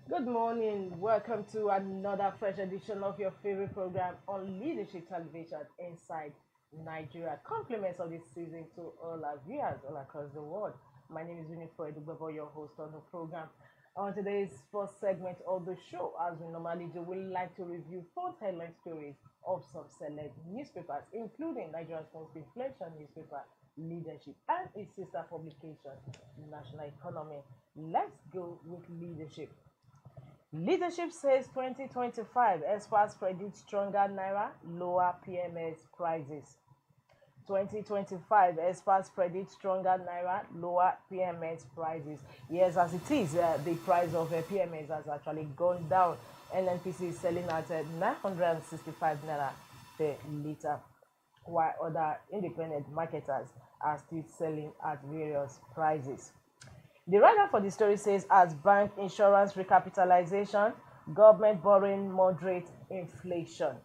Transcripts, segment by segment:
Good morning. Welcome to another fresh edition of your favorite program on leadership television inside Nigeria. Compliments of this season to all our viewers all across the world. My name is Winifred Ubebo, your host on the program. On today's first segment of the show, as we normally do, we like to review four headline stories of some select newspapers, including Nigeria's most influential newspaper, Leadership, and its sister publication, National Economy. Let's go with Leadership. Leadership says 2025 experts predict stronger Naira, lower PMS prices. 2025 experts predict stronger Naira, lower PMS prices. Yes, as it is, the price of PMS has actually gone down. NNPC is selling at 965 Naira per litre, while other independent marketers are still selling at various prices. The writer for the story says as bank insurance recapitalization, government borrowing moderate inflation.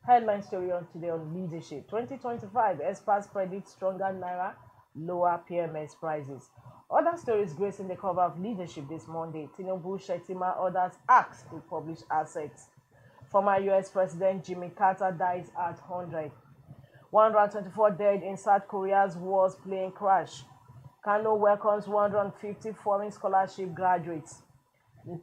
Headline story on today on leadership. 2025 experts predict stronger Naira, lower PMS prices. Other stories gracing the cover of leadership this Monday. Tinubu Shetima orders acts to publish assets. Former US President Jimmy Carter dies at 100. 124 dead in South Korea's War's plane crash. Kano welcomes 150 foreign scholarship graduates.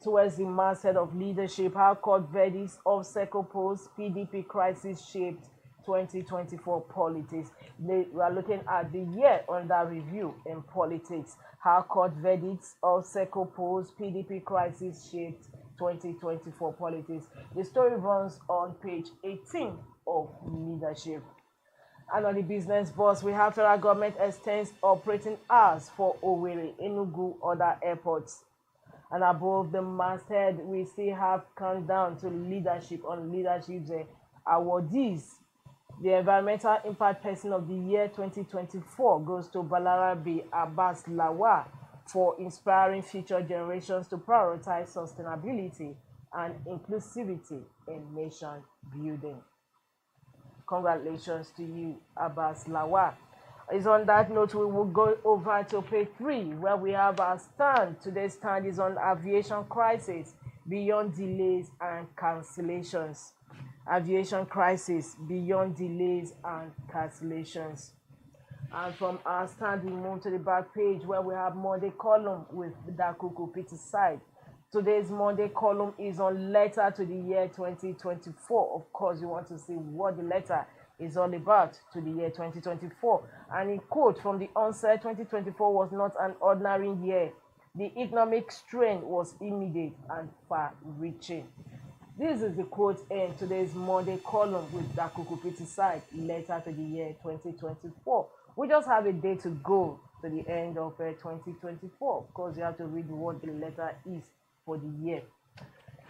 Towards the masthead of leadership, how court verdicts of Seco Post PDP crisis shaped 2024 politics. We are looking at the year under review in politics. How court verdicts of Seco Post PDP crisis shaped 2024 politics. The story runs on page 18 of Leadership. And on the business bus, we have federal government extends operating hours for Owerri, Enugu, other airports. And above the masthead, we still have countdown to leadership on leadership's awardees. The environmental impact person of the year 2024 goes to Balarabe Abbas Lawa for inspiring future generations to prioritize sustainability and inclusivity in nation building. Congratulations to you, Abbas Lawa. It's on that note we will go over to page 3 where we have our stand. Today's stand is on aviation crisis beyond delays and cancellations. Aviation crisis beyond delays and cancellations. And from our stand we move to the back page where we have Monday column with Dakuku Peter side. Today's Monday column is on letter to the year 2024. Of course, you want to see what the letter is all about to the year 2024. And in quote, from the onset, 2024 was not an ordinary year. The economic strain was immediate and far-reaching. This is the quote in today's Monday column with Dakuku Piti side, letter to the year 2024. We just have a day to go to the end of 2024. Of course, you have to read what the letter is for the year.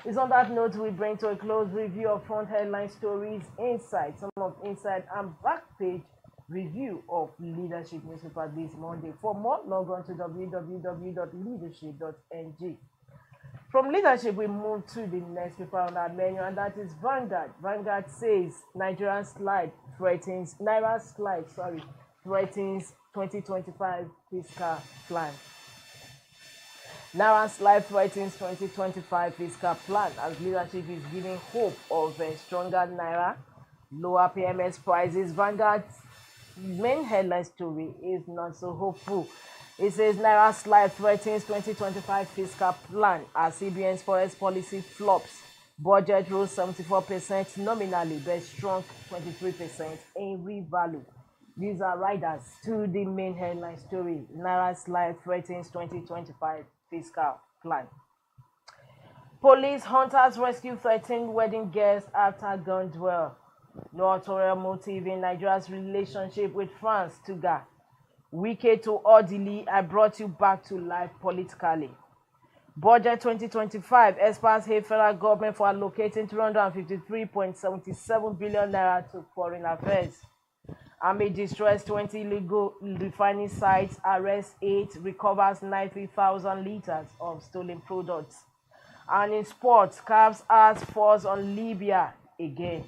It's on that note we bring to a close review of front headline stories inside, some of inside and back page review of Leadership newspaper this Monday. For more, log on to www.leadership.ng. From Leadership, we move to the next paper on our menu, and that is Vanguard. Vanguard says Naira slide threatens 2025 fiscal plan. Naira's slide threatens 2025 fiscal plan as leadership is giving hope of a stronger Naira, lower PMS prices. Vanguard's main headline story is not so hopeful. It says Naira slide threatens 2025 fiscal plan as CBN's forex policy flops. Budget rose 74% nominally but shrunk 23% in real value. These are riders to the main headline story. Naira slide threatens 2025 fiscal plan. Police hunters rescue 13 wedding guests after gun duel. No ulterior motive in Nigeria's relationship with France. Tuga. Wike to orderly, I brought you back to life politically. Budget 2025. Experts hate federal government for allocating 353.77 billion naira to foreign affairs. Army destroys 20 illegal refining sites, arrests 8, recovers 90,000 liters of stolen products. And in sports, Cavs as falls on Libya again.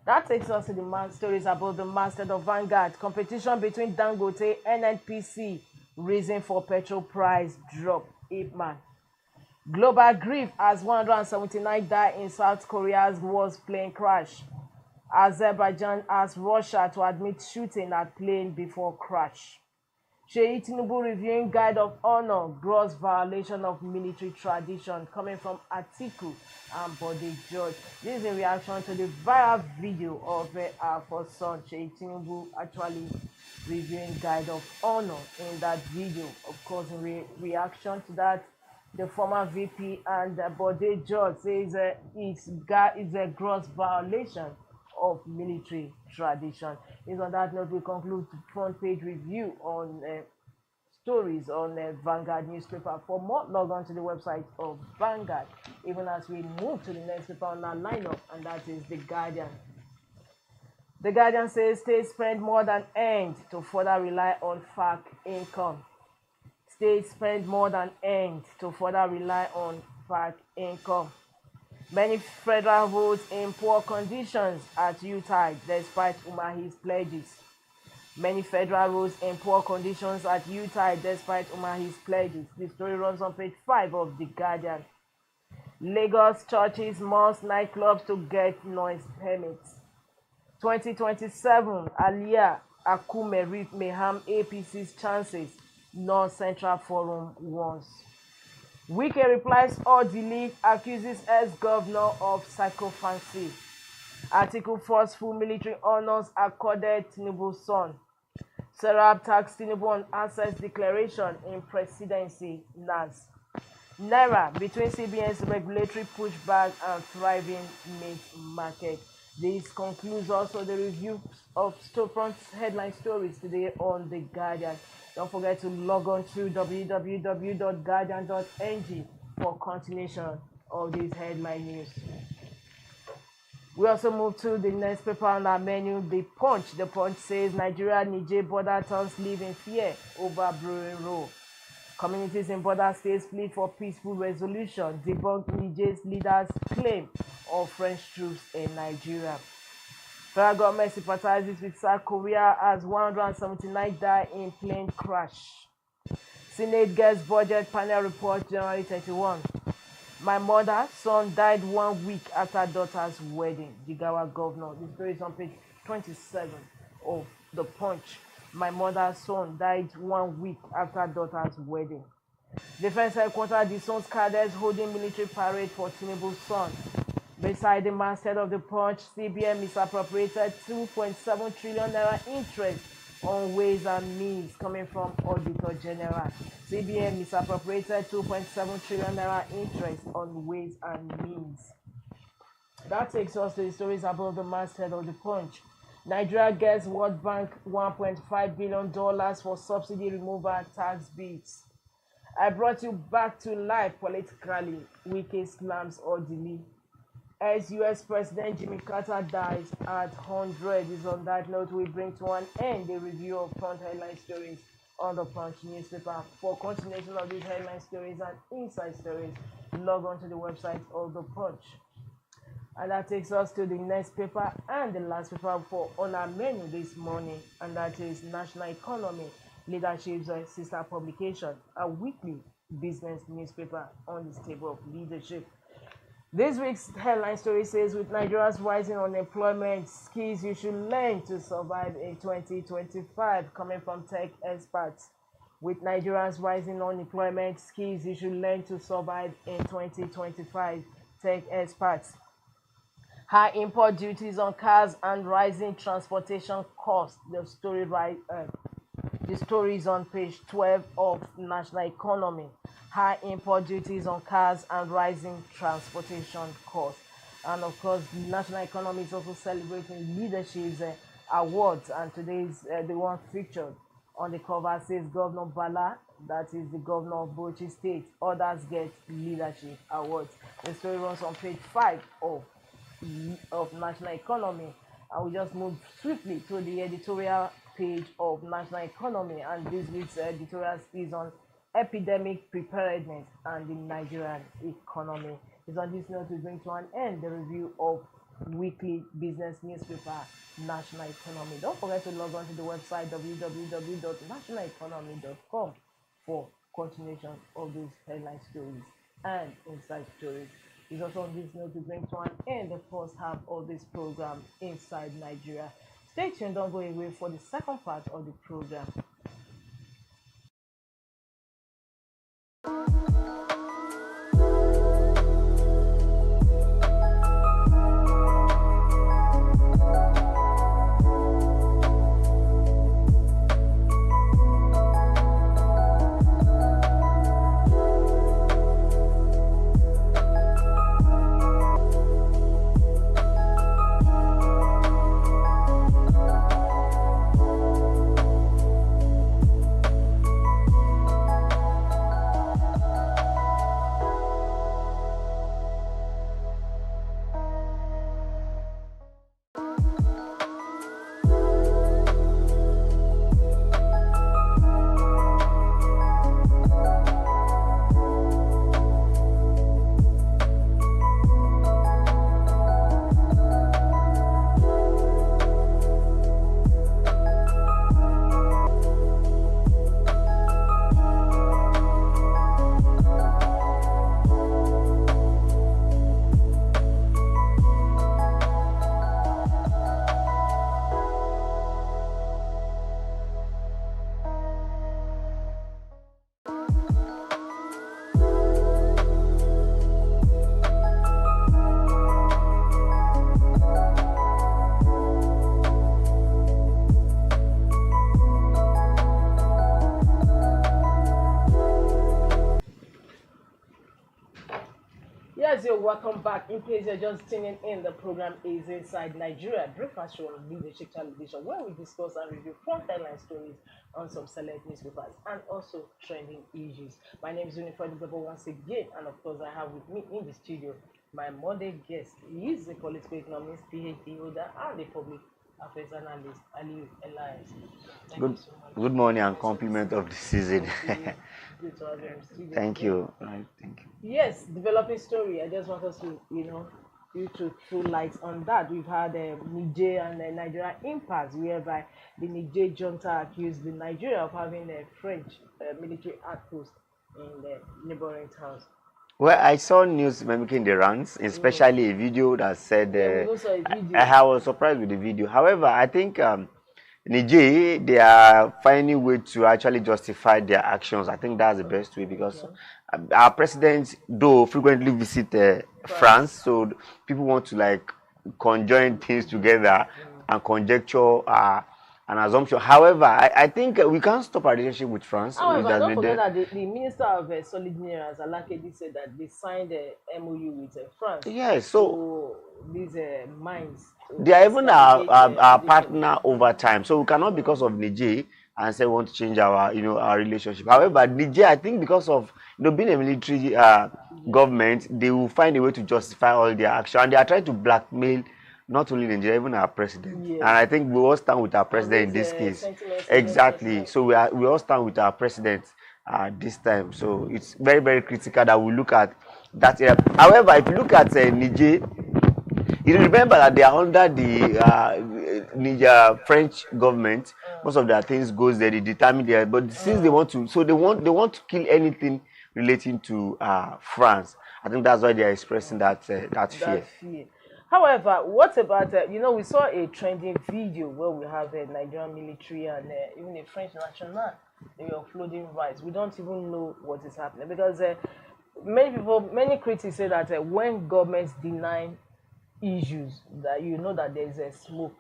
That takes us to the stories about the masthead of Vanguard. Competition between Dangote, NNPC, reason for petrol price drop. Ipman. Global grief as 179 die in South Korea's worst plane crash. Azerbaijan asks Russia to admit shooting at plane before crash. Sheyi Tinubu reviewing guide of honor, gross violation of military tradition, coming from Atiku and Bode George. This is in reaction to the viral video of our first son, Sheyi Tinubu, actually reviewing guide of honor in that video. Of course, in reaction to that, the former VP and Bode George says it's a gross violation of military tradition. Is on that note we conclude the front page review on stories on Vanguard newspaper. For more, log on to the website of Vanguard. Even as we move to the next paper on our lineup, and that is The Guardian. The Guardian says states spend more than earned to further rely on FARC income. States spend more than earned to further rely on FARC income. Many federal roads in poor conditions at Utah despite Umahi's pledges. Many federal roads in poor conditions at Utah despite Umahi's pledges. The story runs on page 5 of The Guardian. Lagos churches must nightclubs to get noise permits. 2027 Aliyah Akume may harm APC's chances, North Central Forum warns. Wike replies all delete, accuses ex-governor of psychophancy. Article forceful military honors accorded Tinubu's son. Serap tax Tinubu on access declaration in presidency NAS. Naira between CBN's regulatory pushback and thriving meat market. This concludes also the review of storefront headline stories today on The Guardian. Don't forget to log on to www.guardian.ng for continuation of these headline news. We also move to the next paper on our menu, The Punch. The Punch says Nigeria-Niger border turns live in fear over brewing row. Communities in border states plead for peaceful resolution. Debunk Niger's leaders' claim of French troops in Nigeria. Federal government sympathizes with South Korea as 179 die in plane crash. Senate gets budget panel report January 31. My mother, son died 1 week after daughter's wedding. Jigawa governor. The story is on page 27 of The Punch. My mother's son died 1 week after daughter's wedding. Defense headquarters disowns cadets holding military parade for Tinubu's son. Beside the masthead of The Punch, CBN misappropriated 2.7 trillion naira interest on Ways and Means, coming from Auditor General. CBN misappropriated 2.7 trillion naira interest on Ways and Means. That takes us to the stories above the masthead of The Punch. Nigeria gets World Bank $1.5 billion for subsidy removal tax bids. I brought you back to life politically. Wike slams orderly. Ex-US President Jimmy Carter dies at 100. Is on that note we bring to an end the review of front headline stories on the Punch newspaper. For continuation of these headline stories and inside stories, log on to the website of the Punch. And that takes us to the next paper and the last paper for on our menu this morning, and that is National Economy, Leadership's sister publication, a weekly business newspaper on the table of leadership. This week's headline story says, with Nigeria's rising unemployment, skills you should learn to survive in 2025, coming from tech experts. With Nigeria's rising unemployment, skills you should learn to survive in 2025, tech experts. High import duties on cars and rising transportation costs. The story is on page 12 of National Economy. High import duties on cars and rising transportation costs. And of course, the National Economy is also celebrating leadership's awards. And today's the one featured on the cover says Governor Bala, that is the governor of Bauchi State. Others get leadership awards. The story runs on page 5 of National Economy. And we just move swiftly to the editorial page of National Economy, and this week's editorial is on epidemic preparedness and the Nigerian economy. It's on this note we bring to an end the review of weekly business newspaper National Economy. Don't forget to log on to the website www.nationaleconomy.com for continuation of these headline stories. and inside stories. It's also on this note to bring to an end the first half of this program, Inside Nigeria. Stay tuned, don't go away for the second part of the program. Yes, you're welcome back. In case you're just tuning in, the program is Inside Nigeria, breakfast show on Leadership Television, where we discuss and review front headline stories on some select newspapers and also trending issues. My name is Unified Global once again, and of course, I have with me in the studio my Monday guest. He is a political economist, PhD holder, and a public affairs analyst, Ali Elias. Thank you Good, so much. good morning and compliment of the season. Good to have you in the studio. Thank you. Right, thank you. Yes, developing story. I just want us to, you to throw light on that. We've had Niger and Nigeria impasse, whereby the Niger junta accused the Nigeria of having a French military outpost in the neighboring towns. Well, I saw news mimicking the rounds, especially a video that said. Yeah, we also saw a video. I was surprised with the video. However, I think Niger, they are finding a way to actually justify their actions. I think that's the best way because our presidents, though, frequently visit France, so people want to like conjoin things together and conjecture an assumption. However, I think we can't stop our relationship with France. However, don't forget that the Minister of Solid Minerals, Alakedi, said that they signed a MOU with France. Yes, so these mines. They are even our partner over time. So we cannot, because of Niger, and say we want to change our our relationship. However, Niger, I think because of being a military government, they will find a way to justify all their action, and they are trying to blackmail not only Nigeria, even our president. Yes. And I think we all stand with our president in this case. Exactly. So we all stand with our president this time. So it's very, very critical that we look at that area. However, if you look at Niger, you remember that they are under the Niger French government. Most of their things goes there. They determine there. But since they want to, so they want to kill anything relating to France. I think that's why they are expressing that fear. However, what about we saw a trending video where we have a Nigerian military and even a French national. They were offloading rice. We don't even know what is happening because many critics say that when governments deny issues, that that there's a smoke.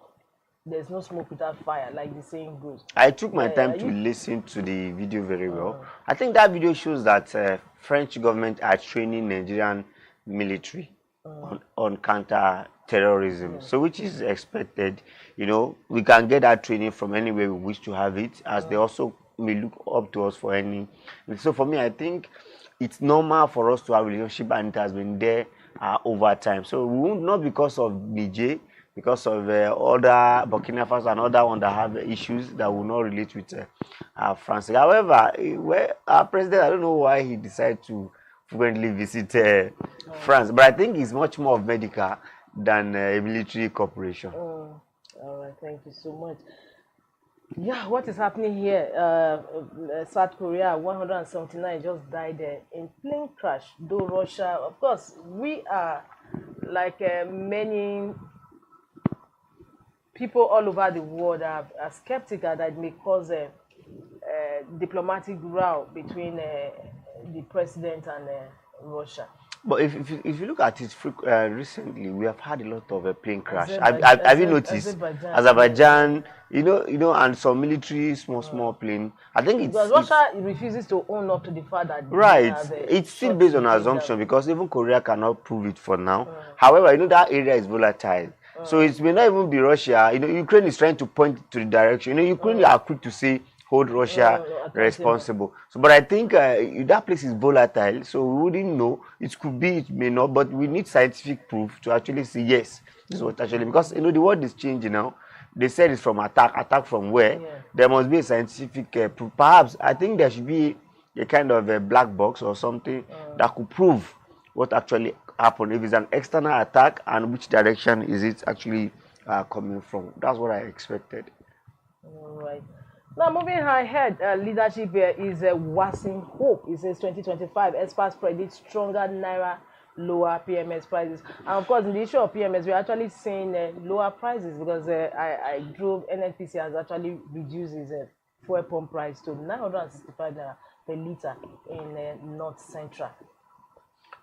There's no smoke without fire, like the saying goes. I took my time to listen to the video very well. I think that video shows that French government are training Nigerian military on counter-terrorism, so which is expected. We can get that training from anywhere we wish to have it, as they also may look up to us for any. So for me, I think it's normal for us to have a relationship, and it has been there over time. So we won't, not because of Niger, because of other Burkina Faso and other ones that have issues that will not relate with France. However, our president, I don't know why he decided to frequently visit France, but I think it's much more of medical than a military corporation. All right, thank you so much. Yeah, what is happening here? South Korea, 179 just died in plane crash. Though Russia, of course, we are like many people all over the world are skeptical that it may cause a diplomatic row between the president and Russia. But if you look at it recently, we have had a lot of a plane crash. Have you noticed? Azerbaijan, Azerbaijan, and some military small plane. I think because Russia refuses to own up to the fact that right. It's still based on assumption because even Korea cannot prove it for now. However, that area is volatile. So it may not even be Russia. Ukraine is trying to point to the direction. Ukraine are quick to say hold Russia responsible. So, but I think that place is volatile, so we wouldn't know. It could be, it may not, but we need scientific proof to actually say yes, this is what actually, because the world is changing now. They said it's from attack from where? Yeah. There must be a scientific proof. Perhaps I think there should be a kind of a black box or something that could prove what actually happened. If it's an external attack, and which direction is it actually coming from? That's what I expected. All right. Now, moving ahead, leadership is waxing hope. It says 2025, experts predict stronger Naira, lower PMS prices. And of course, in the issue of PMS, we're actually seeing lower prices because I drove, NNPC has actually reduced its fuel pump price to 965 Naira per litre in North Central.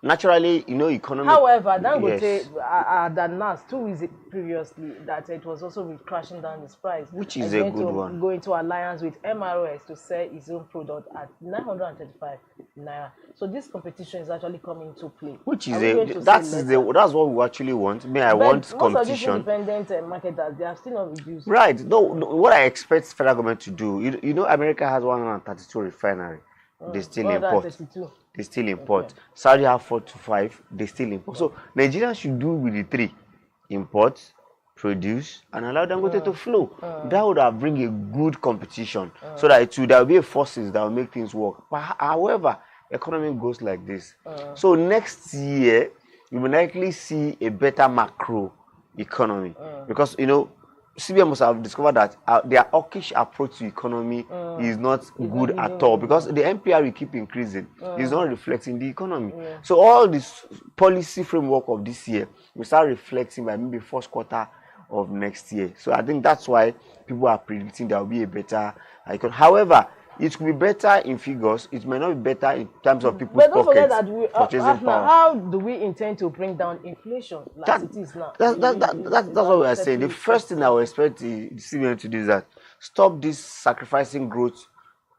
Naturally, economy. However, Dangote had announced 2 weeks previously that it was also crashing down its price, which is a good one. Go into alliance with MRS to sell its own product at 935 Naira. So this competition is actually coming into play. Which is that's what we actually want. I want competition. Most of these independent marketers, they are still not reduced. Right. No, what I expect federal government to do, America has 132 refinery. They still import. They still import. Okay. Saudi have 4 to 5. They still import. So Nigeria should do with the 3: import, produce, and allow them to flow. That would have bring a good competition, so that there will be forces that will make things work. But however, economy goes like this. So next year we will likely see a better macro economy because CBN must have discovered that their hawkish approach to economy is not good at all, because the NPR will keep increasing. It's not reflecting the economy. So all this policy framework of this year will start reflecting by maybe first quarter of next year. So I think that's why people are predicting there will be a better economy. However, it could be better in figures. It may not be better in terms of people's pockets. But don't forget that purchasing power. How do we intend to bring down inflation like it is now? That's what we are saying. The first thing I would expect the CBN to do is that stop this sacrificing growth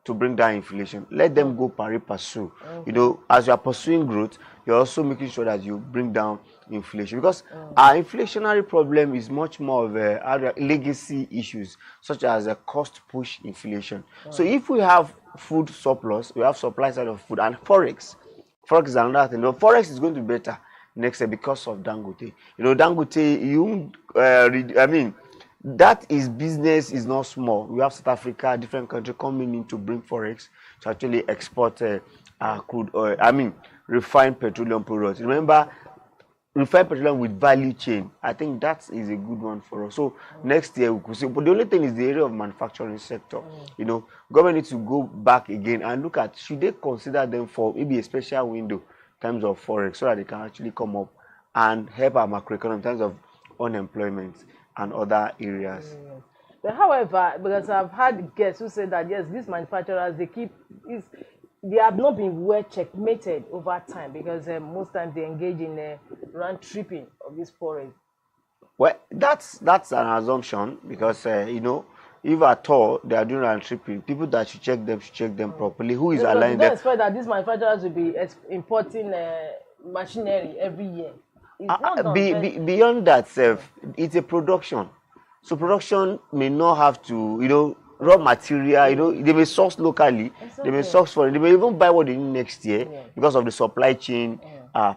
to bring down inflation. Let them go pari passu. As you are pursuing growth, you're also making sure that you bring down inflation, because our inflationary problem is much more of a legacy issues, such as a cost push inflation. So if we have food surplus, we have supply side of food, and forex is another thing. But forex is going to be better next year because of Dangote. Dangote, that is business is not small. We have South Africa, different countries coming in to bring forex to actually export crude oil. Refined petroleum products. Remember, refined petroleum with value chain. I think that is a good one for us. So next year we could see. But the only thing is the area of manufacturing sector. Government needs to go back again and look at, should they consider them for maybe a special window in terms of forex, so that they can actually come up and help our macroeconomy in terms of unemployment and other areas. But however, because I've had guests who say that yes, these manufacturers, they have not been well checkmated over time, because most times they engage in round tripping of this forex. Well, that's an assumption, because if at all they are doing round tripping, people that should check them properly. Who is aligning them? Expect that these manufacturers will be importing machinery every year. Beyond that, it's a production. So production may not have to, raw material, they may source locally, they may source foreign, they may even buy what they need next year because of the supply chain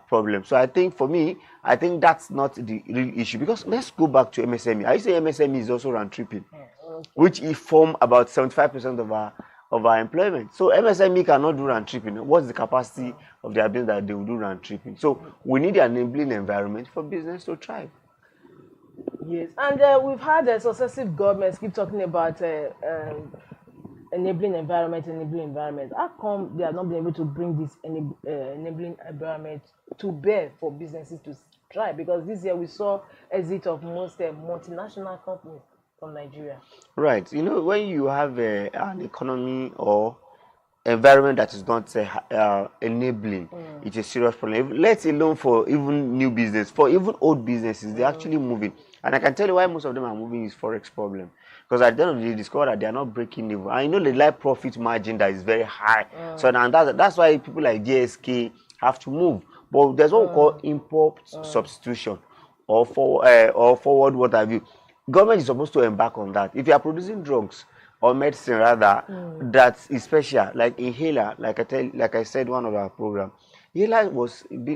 problem. So I think for me, that's not the real issue, because let's go back to MSME. I say MSME is also round tripping, which form about 75% of our employment. So MSME cannot do round tripping. What's the capacity of their business that they will do round tripping? So we need an enabling environment for business to thrive. Yes, and we've had successive governments keep talking about enabling environment. How come they are not being able to bring this enabling environment to bear for businesses to thrive? Because this year we saw exit of most multinational companies from Nigeria. Right. You know, when you have an economy or environment that is not enabling, it's a serious problem. Let alone for even new business, for even old businesses, they're actually moving. And I can tell you why most of them are moving is forex problem. Because at the end of the day, they discover that they are not breaking even. And you know, they like profit margin that is very high. So now that's why people like JSK have to move. But there's what we call import substitution or forward what have you. Government is supposed to embark on that. If you are producing drugs or medicine rather that is special, like inhaler, like I said one of our program, inhaler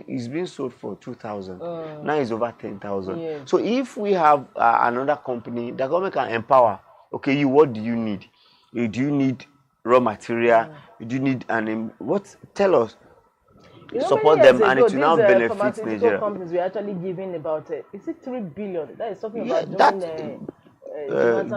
is being sold for 2,000. Now it's over 10,000. Yeah. So if we have another company, the government can empower. Okay, what do you need? Do you need raw material? Do you need what? Tell us. You know, Support many years them, and ago, it will now these benefit pharmaceutical Nigeria. companies were actually giving about is it 3 billion? That is talking Yeah, about that doing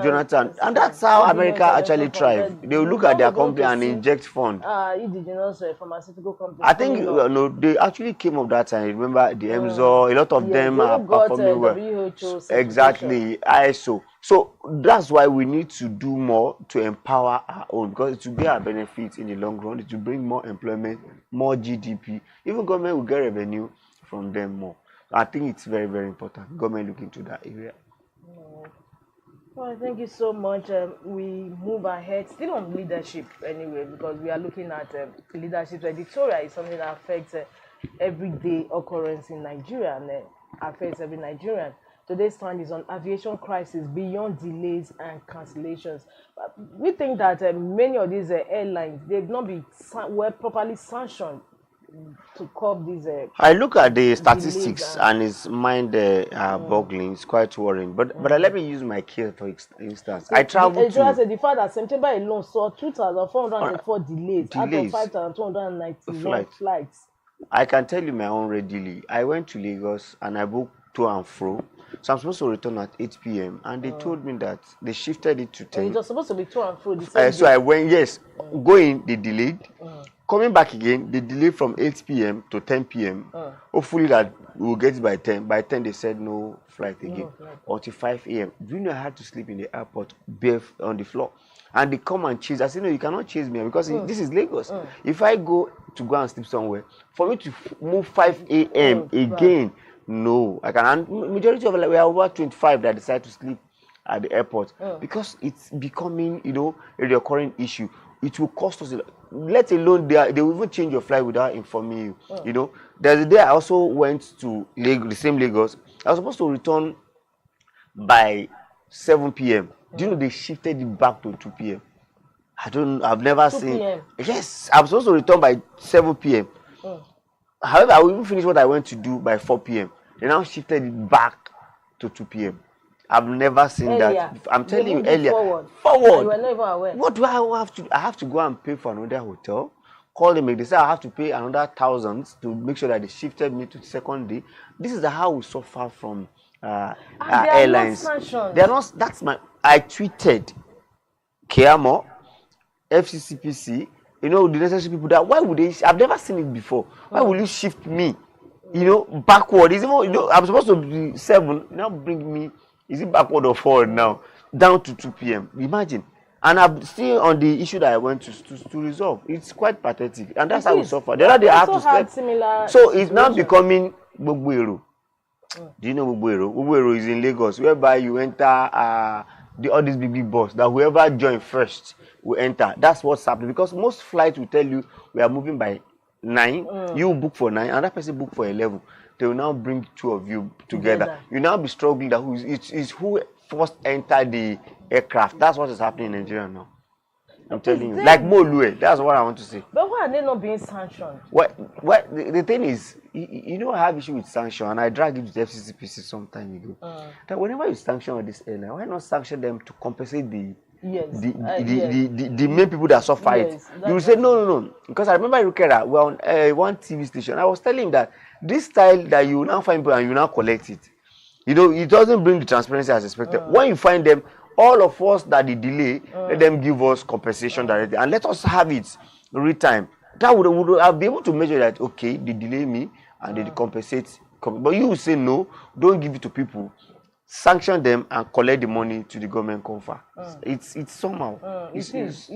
Jonathan, and that's how 3 billion America actually intervention fund. thrive. They will look at Now their we're going company to and see inject fund. indigenous pharmaceutical companies I think coming up. no, they actually came up that time. Remember the MZO, a lot of Yes, them they are all got performing well. WHO certification. Exactly, ISO. So that's why we need to do more to empower our own, because it will be our benefit in the long run. It will bring more employment, more GDP. Even government will get revenue from them more. I think it's very, very important. Government look into that area. Well, thank you so much. We move ahead, still on leadership anyway, because we are looking at leadership. Editorial is something that affects everyday occurrence in Nigeria and affects every Nigerian. Today's stand is on aviation crisis beyond delays and cancellations. We think that many of these airlines, they've not been well properly sanctioned to curb these. I look at the Delays statistics and it's mind boggling. It's quite worrying. But let me use my case for instance. I traveled to the fact that September alone saw 2,404 delays out of 5,291 flights. I can tell you my own readily. I went to Lagos and I booked to and fro. So I'm supposed to return at 8 p.m. and they told me that they shifted it to 10. It was supposed to be to and fro the same So day. I went, yes, going, they delayed. Coming back again, they delayed from 8 p.m. to 10 p.m. Hopefully that we'll get it by 10. By 10, they said no flight again. Until 5 a.m. Do you know I had to sleep in the airport, bare on the floor? And they come and chase. I said, no, you cannot chase me because this is Lagos. If I go and sleep somewhere, for me to move 5 a.m. again, no. I can. And majority of we are over 25 that decide to sleep at the airport because it's becoming, a recurring issue. It will cost us a lot. Let alone they will even change your flight without informing you. There's a day I also went to Lagos, the same Lagos. I was supposed to return by 7 p.m. Do you know they shifted it back to 2 p.m.? I've never 2 seen. p.m. Yes, I'm supposed to return by 7 p.m. However, I will even finish what I went to do by 4 p.m. They now shifted it back to 2 p.m. I've never seen that. I'm telling you earlier. Forward. You were not even aware. What do I have to do? I have to go and pay for another hotel. Call them. They say I have to pay another thousands to make sure that they shifted me to the second day. This is how we suffer from airlines. They are not. That's my. I tweeted Kiamo, FCCPC. The necessary people that. Why would they? I've never seen it before. Why will you shift me? Backward. Is even. I'm supposed to be 7. Now bring me. Is it backward or forward now? Down to 2 p.m. Imagine. And I'm still on the issue that I went to resolve. It's quite pathetic. And that's how we suffer. The other day I have to sleep. So it's now becoming Gbogbo. Do you know Gbogbo? Gbogbo is in Lagos, whereby you enter all these big bus that whoever join first will enter. That's what's happening. Because most flights will tell you we are moving by 9. You book for 9, another person book for 11. They will now bring 2 of you together. You now be struggling that who first entered the aircraft. That's what is happening in Nigeria now. I'm telling you. Like Molue, that's what I want to say. But why are they not being sanctioned? The thing is, I have issue with sanction, and I drag it to the FCCPC some time ago. That whenever you sanction on this airline, why not sanction them to compensate the main people that suffer it? You will say no. Because I remember Rukera, we're on one TV station. I was telling him that this style that you now find people and you now collect it. You know, it doesn't bring the transparency as expected. When you find them, all of us that they delay, let them give us compensation directly and let us have it real time. That would I'll be able to measure that, okay, they delay me and they compensate. But you will say no, don't give it to people. Sanction them and collect the money to the government confer. It's somehow. It's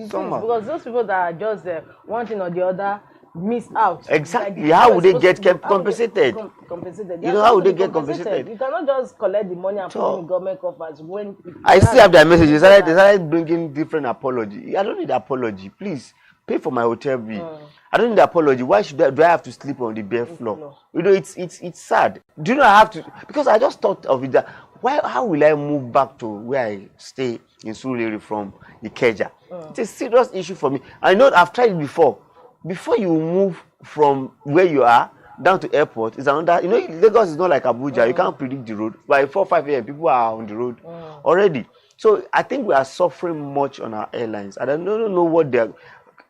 somehow. Because those people that are just one thing or the other miss out. Exactly. Like, how would they get compensated? Compensated. You know, how would they get compensated? You cannot just collect the money and put it in government coffers when I still have their messages. They started bringing different apology. I don't need apology. Please pay for my hotel bill. I don't need apology. Why do I have to sleep on the bare floor? You know, it's sad. Do you know I have to? Because I just thought of it that how will I move back to where I stay in Surulere from Ikeja? It's a serious issue for me. I know I've tried it before. Before you move from where you are down to airport, is another. You know, Lagos is not like Abuja. You can't predict the road. By 4 5 a.m., people are on the road already. So I think we are suffering much on our airlines. I don't know what they're.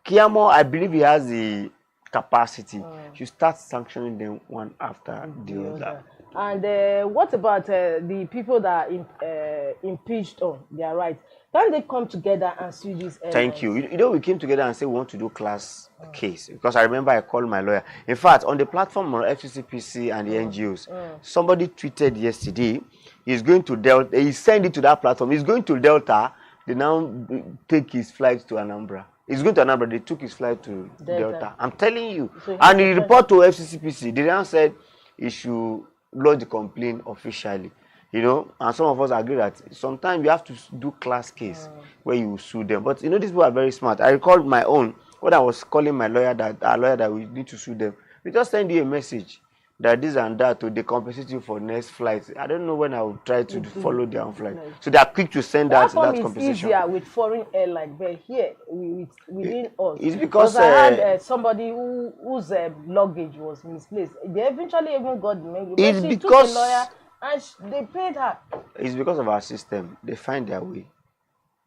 Kiamo, I believe he has the capacity. You start sanctioning them one after the other. And what about the people that are impeached on their rights? Can they come together and sue these airlines? Thank you. You know, we came together and said we want to do class case. Because I remember I called my lawyer. In fact, on the platform on FCCPC and the NGOs, somebody tweeted yesterday, he's going to Delta. He sent it to that platform. He's going to Delta. They now take his flight to Anambra. He's going to Anambra. They took his flight to Delta. I'm telling you. So and he reported to FCCPC. They now said he should lodge the complaint officially. You know, and some of us agree that sometimes you have to do class case where you sue them. But you know, these people are very smart. I recalled my own when I was calling my lawyer that we need to sue them. We just send you a message that this and that, or they compensate you for next flight. I don't know when I will try to follow their own flight. So they are quick to send that compensation. It's easier with foreign airline, but here within us. It's because I had somebody whose luggage was misplaced. They eventually even got the mail. It's she because took a lawyer and they paid her. It's because of our system. They find their way,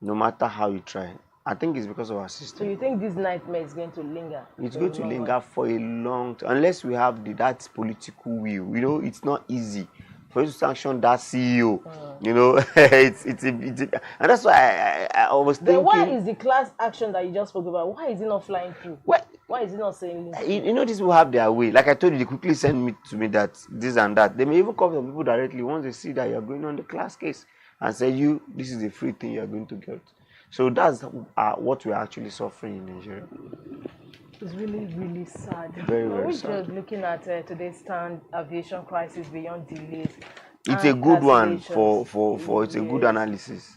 no matter how you try. I think it's because of our system. So you think this nightmare is going to linger? It's going to linger for a long time, unless we have that political will. You know, it's not easy for you to sanction that CEO. You know, and that's why I was thinking. Then why is the class action that you just spoke about? Why is it not flying through? Why is it not saying? You know, these will have their way. Like I told you, they quickly send to me that this and that. They may even come to people directly once they see that you're going on the class case and say, this is the free thing you're going to get. So that's what we're actually suffering in Nigeria. It's really, really sad. Very, very sad. We're just looking at today's stand aviation crisis beyond delays. It's a good one for it's a good analysis.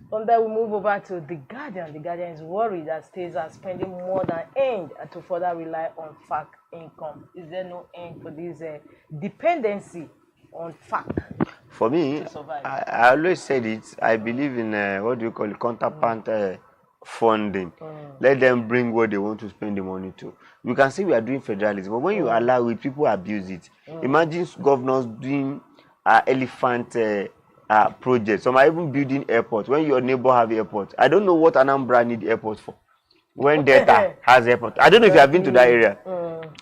From there, we move over to The Guardian. The Guardian is worried that states are spending more than end to further rely on FAC income. Is there no end for this dependency on FAC? For me, I always said it. I believe in counterpart funding. Let them bring what they want to spend the money to. We can say we are doing federalism, but when you allow it, people abuse it. Imagine governors doing elephant projects. Some are even building airports. When your neighbor have airport, I don't know what Anambra need airport for. When Delta has airport, I don't know if you have been to that area.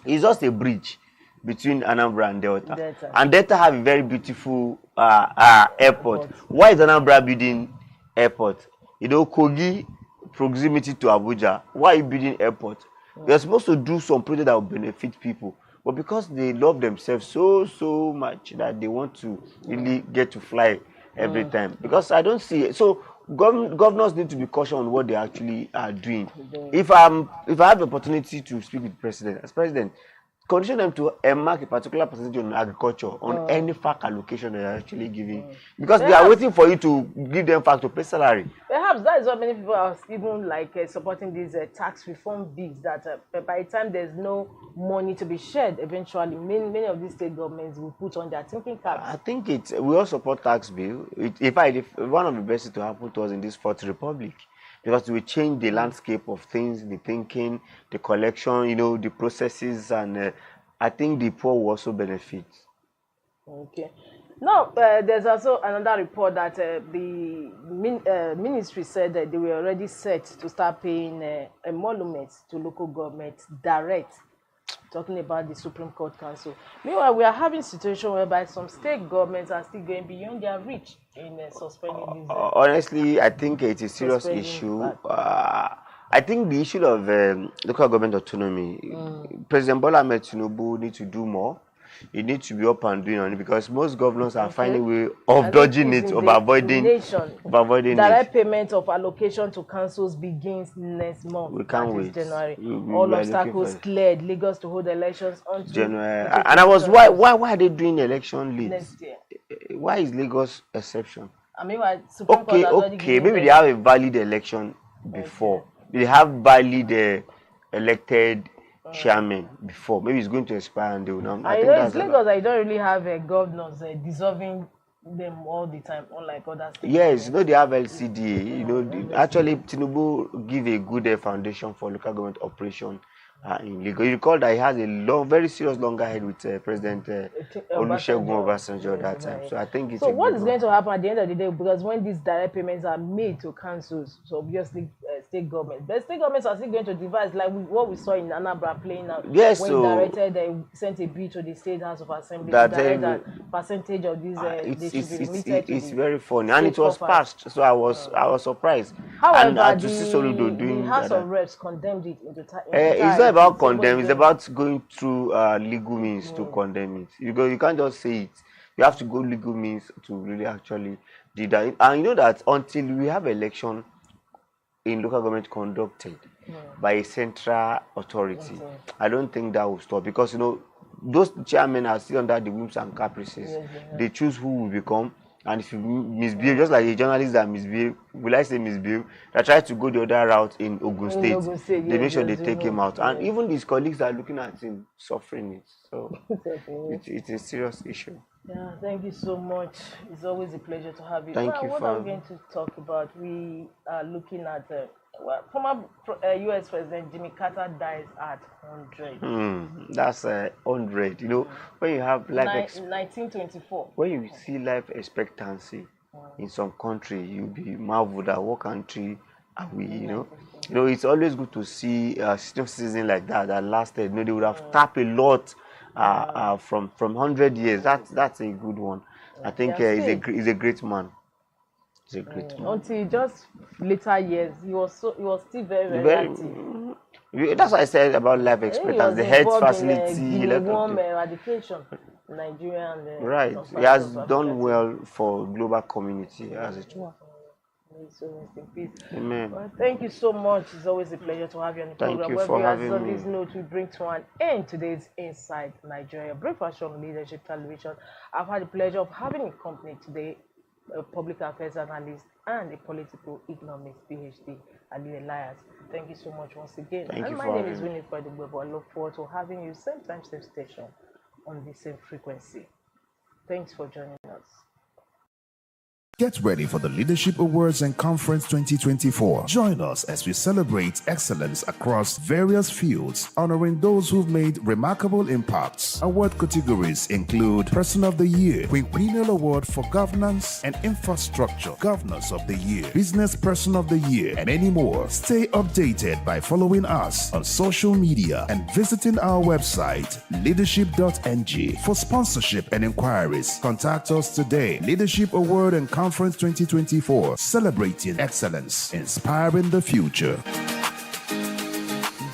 It's just a bridge between Anambra and Delta. And Delta have a very beautiful airport. Why is Anambra building airport? You know, Kogi, proximity to Abuja. Why are you building airport? They're supposed to do some project that will benefit people. But because they love themselves so much that they want to really get to fly every time. Because I don't see it. So governors need to be cautious on what they actually are doing. If I have the opportunity to speak with the president, as president, condition them to mark a particular percentage on agriculture, on any FAC allocation they are actually giving. Because they are waiting for you to give them FAC to pay salary. Perhaps that is why many people are even supporting these tax reform bills, that by the time there's no money to be shared, eventually many of these state governments will put on their thinking caps. I think we all support tax bill. If one of the best things to happen to us in this Fourth Republic, because we change the landscape of things, the thinking, the collection, you know, the processes, and I think the poor will also benefit. Okay. Now, there's also another report that the ministry said that they were already set to start paying emoluments to local governments direct. talking about the Supreme Court Council. Meanwhile, we are having a situation whereby some state governments are still going beyond their reach in suspending these. Honestly, I think it's a serious issue. I think the issue of local government autonomy, President Bola Ahmed Tinubu needs to do more. He needs to be up and doing on it because most governors are finding a way of dodging it, of avoiding direct payment of allocation to councils begins next month. We can't wait. January. All obstacles cleared. Lagos to hold elections on January. And I was why are they doing election late? Next year. Why is Lagos exception? I mean, Supreme Court okay, maybe they have a valid election before. They have valid elected chairman before. Maybe it's going to expire and they will not. I think it's Lagos. I don't really have governors dissolving them all the time, unlike other states. Yes, they have LCDA. Actually, Tinubu give a good foundation for local government operation in Lagos. You recall that he has a very serious longer head with President Olusegun Obasanjo at that time. So I think it's. So what is going to happen at the end of the day? Because when these direct payments are made to councils, so obviously state governments, the state governments are still going to devise like what we saw in Anambra playing out. Yes, when directed they sent a bill to the State House of Assembly that percentage of these it's very funny and it was passed. So I was surprised. However, the House of Reps condemned it into it's not about condemn. It's about going through legal means to condemn it. You can't just say it. You have to go legal means to really actually do that. And you know that until we have election in local government conducted by a central authority, I don't think that will stop because those chairmen are still under the whims and caprices. They choose who will become. And if you misbehave, just like a journalist that misbehave, will I say misbehave, that try to go the other route in Ogun State, they make sure they take him out. And even his colleagues are looking at him suffering it. So it's a serious issue. Yeah, thank you so much. It's always a pleasure to have you. Thank you. What I'm going to talk about, we are looking at former U.S. President Jimmy Carter dies at 100. That's 100. When you have life 1924. When you see life expectancy in some country, you'll be marveled at what country are we. It's always good to see a season like that lasted. They would have tapped a lot from 100 years. That's a good one. I think he's a great man. He's a great man. Until just later years, he was still very active. That's what I said about life expectancy, the health facility, eradication in Nigeria and right. He has done well for global community as it were. So rest in peace. Amen. Well, thank you so much. It's always a pleasure to have you on the program. Thank you for having me. On this note, we bring to an end today's Inside Nigeria breakfast on Leadership Television. I've had the pleasure of having a company today, a public affairs analyst and a political economics PhD, Ali Elias. Thank you so much once again. My name is Winnie Fredugbo. I look forward to having you same time, same station on the same frequency. Thanks for joining us. Get ready for the Leadership Awards and Conference 2024. Join us as we celebrate excellence across various fields, honoring those who've made remarkable impacts. Award categories include Person of the Year, Quinquennial Award for Governance and Infrastructure, Governors of the Year, Business Person of the Year, and many more. Stay updated by following us on social media and visiting our website, leadership.ng. For sponsorship and inquiries, contact us today. Leadership Award and Conference 2024, celebrating excellence, inspiring the future.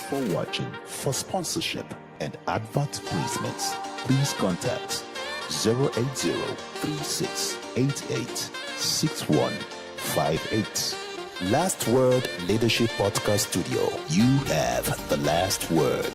For watching, for sponsorship and advert placements, please contact 080-3688-6158. Last Word Leadership Podcast Studio. You have the last word.